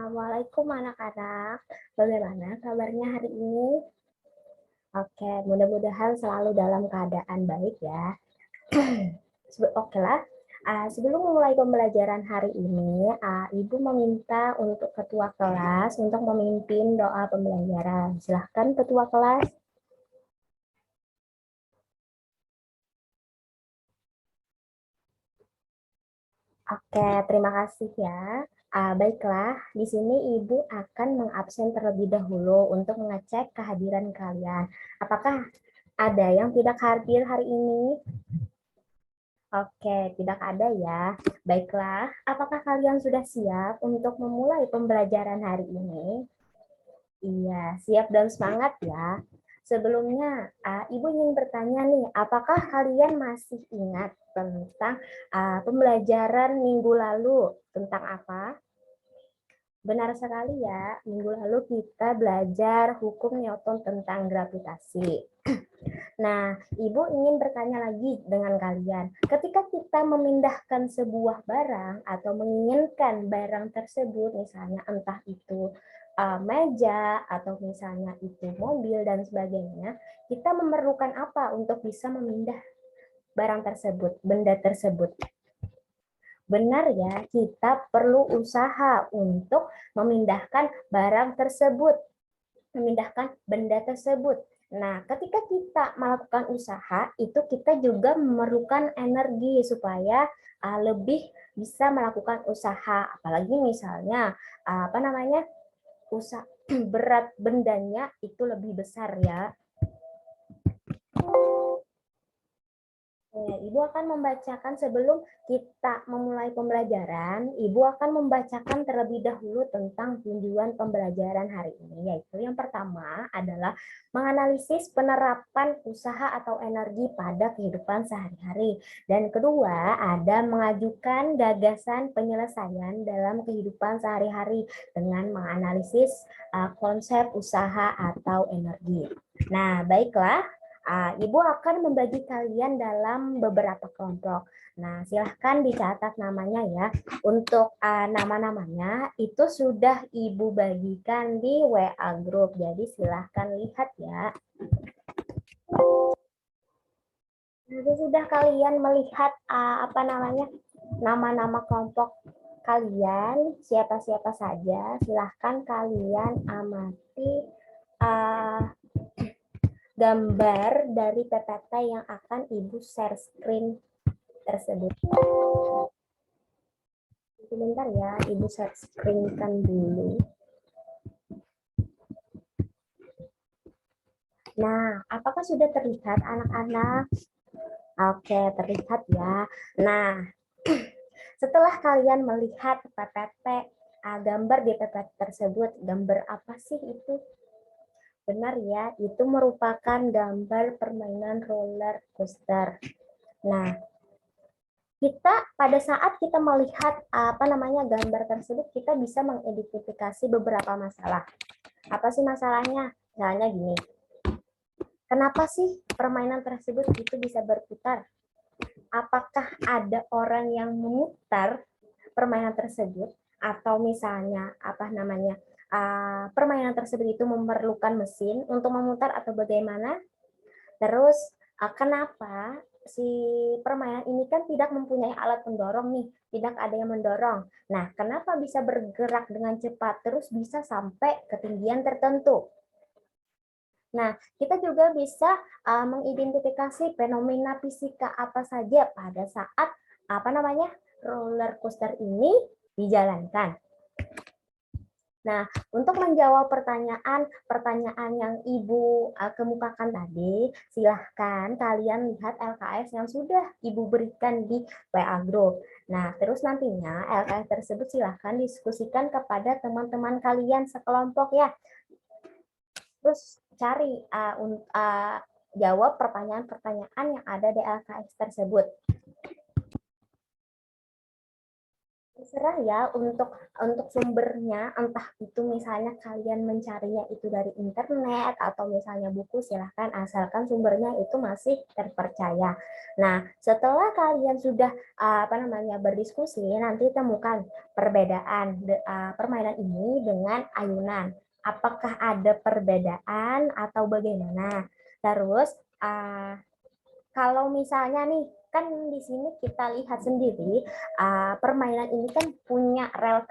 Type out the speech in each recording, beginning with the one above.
Assalamualaikum anak-anak. Bagaimana kabarnya hari ini? Oke, mudah-mudahan selalu dalam keadaan baik ya. Oke lah. Sebelum memulai pembelajaran hari ini, Ibu meminta untuk ketua kelas untuk memimpin doa pembelajaran. Silahkan ketua kelas. Oke, terima kasih ya. Baiklah, di sini Ibu akan mengabsen terlebih dahulu untuk mengecek kehadiran kalian. Apakah ada yang tidak hadir hari ini? Oke, tidak ada ya. Baiklah, apakah kalian sudah siap untuk memulai pembelajaran hari ini? Iya, siap dan semangat ya. Sebelumnya, Ibu ingin bertanya nih, apakah kalian masih ingat tentang pembelajaran minggu lalu? Tentang apa? Benar sekali ya, minggu lalu kita belajar hukum Newton tentang gravitasi. Nah, Ibu ingin bertanya lagi dengan kalian. Ketika kita memindahkan sebuah barang atau menginginkan barang tersebut, misalnya entah itu meja atau misalnya itu mobil dan sebagainya, kita memerlukan apa untuk bisa memindah barang tersebut, benda tersebut? Benar ya, kita perlu usaha untuk memindahkan barang tersebut, memindahkan benda tersebut. Nah, ketika kita melakukan usaha, itu kita juga memerlukan energi supaya lebih bisa melakukan usaha. Apalagi misalnya usaha berat bendanya itu lebih besar ya. Ibu akan membacakan sebelum kita memulai pembelajaran, Ibu akan membacakan terlebih dahulu tentang tujuan pembelajaran hari ini, yaitu yang pertama adalah menganalisis penerapan usaha atau energi pada kehidupan sehari-hari. Dan kedua, ada mengajukan gagasan penyelesaian dalam kehidupan sehari-hari dengan menganalisis konsep usaha atau energi. Nah, baiklah. Ibu akan membagi kalian dalam beberapa kelompok. Nah, silahkan dicatat namanya ya. Untuk nama-namanya itu sudah Ibu bagikan di WA Group. Jadi silahkan lihat ya. Jadi sudah kalian melihat nama-nama kelompok kalian, siapa-siapa saja, silahkan kalian amati gambar dari PPT yang akan Ibu share screen tersebut. Sebentar ya, Ibu share screen-kan dulu. Nah, apakah sudah terlihat anak-anak? Oke, terlihat ya. Nah, setelah kalian melihat PPT, gambar di PPT tersebut, gambar apa sih itu? Benar ya, itu merupakan gambar permainan roller coaster. Nah, kita pada saat kita melihat gambar tersebut, kita bisa mengidentifikasi beberapa masalah. Apa sih masalahnya? Misalnya gini, kenapa sih permainan tersebut itu bisa berputar? Apakah ada orang yang memutar permainan tersebut, atau misalnya permainan tersebut itu memerlukan mesin untuk memutar atau bagaimana? Terus kenapa si permainan ini kan tidak mempunyai alat pendorong nih, tidak ada yang mendorong. Nah, kenapa bisa bergerak dengan cepat terus bisa sampai ketinggian tertentu? Nah, kita juga bisa mengidentifikasi fenomena fisika apa saja pada saat roller coaster ini dijalankan. Nah, untuk menjawab pertanyaan yang Ibu kemukakan tadi, silahkan kalian lihat LKS yang sudah Ibu berikan di WA Group. Nah, terus nantinya LKS tersebut silahkan diskusikan kepada teman-teman kalian sekelompok ya. Terus cari jawab pertanyaan-pertanyaan yang ada di LKS tersebut. Terserah ya untuk sumbernya, entah itu misalnya kalian mencarinya itu dari internet atau misalnya buku, silahkan asalkan sumbernya itu masih terpercaya. Nah, setelah kalian sudah apa namanya berdiskusi, nanti temukan perbedaan permainan ini dengan ayunan. Apakah ada perbedaan atau bagaimana? Terus kalau misalnya nih, kan di sini kita lihat sendiri permainan ini kan punya rel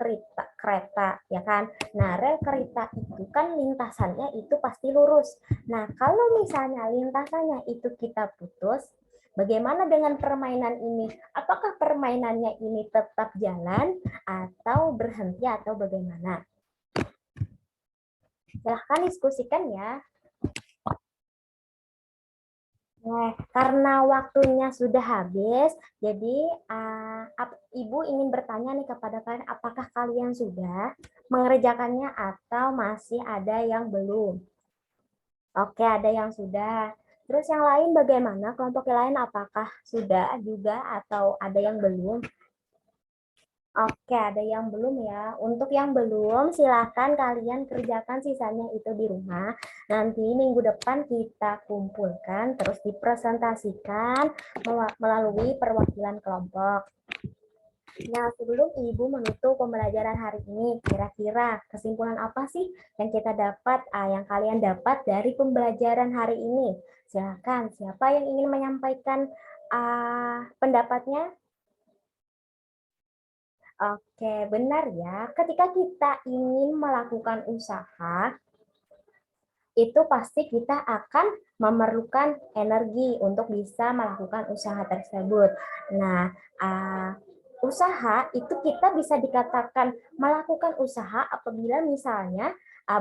kereta ya kan. Nah, rel kereta itu kan lintasannya itu pasti lurus. Nah, kalau misalnya lintasannya itu kita putus, bagaimana dengan permainan ini? Apakah permainannya ini tetap jalan atau berhenti atau bagaimana? Silahkan diskusikan ya. Nah, karena waktunya sudah habis, jadi Ibu ingin bertanya nih kepada kalian, apakah kalian sudah mengerjakannya atau masih ada yang belum? Oke, ada yang sudah. Terus yang lain bagaimana? Kelompok yang lain apakah sudah juga atau ada yang belum? Oke, ada yang belum ya. Untuk yang belum, silakan kalian kerjakan sisanya itu di rumah. Nanti minggu depan kita kumpulkan, terus dipresentasikan melalui perwakilan kelompok. Nah, sebelum Ibu menutup pembelajaran hari ini, kira-kira kesimpulan apa sih yang kita dapat, yang kalian dapat dari pembelajaran hari ini? Silakan, siapa yang ingin menyampaikan pendapatnya? Oke, benar ya. Ketika kita ingin melakukan usaha, itu pasti kita akan memerlukan energi untuk bisa melakukan usaha tersebut. Nah, usaha itu kita bisa dikatakan melakukan usaha apabila misalnya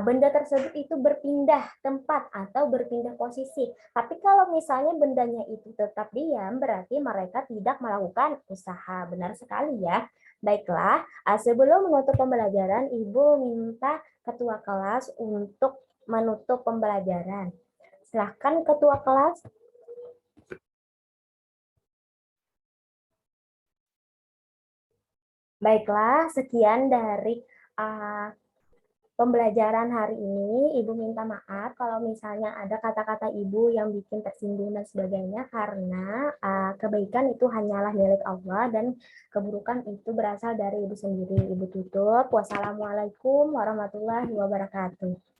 benda tersebut itu berpindah tempat atau berpindah posisi. Tapi kalau misalnya bendanya itu tetap diam, berarti mereka tidak melakukan usaha. Benar sekali ya. Baiklah, sebelum menutup pembelajaran, Ibu minta ketua kelas untuk menutup pembelajaran. Silahkan ketua kelas. Baiklah, sekian dari uh, pembelajaran hari ini. Ibu minta maaf kalau misalnya ada kata-kata Ibu yang bikin tersinggung dan sebagainya, karena kebaikan itu hanyalah milik Allah dan keburukan itu berasal dari Ibu sendiri. Ibu tutup. Wassalamualaikum warahmatullahi wabarakatuh.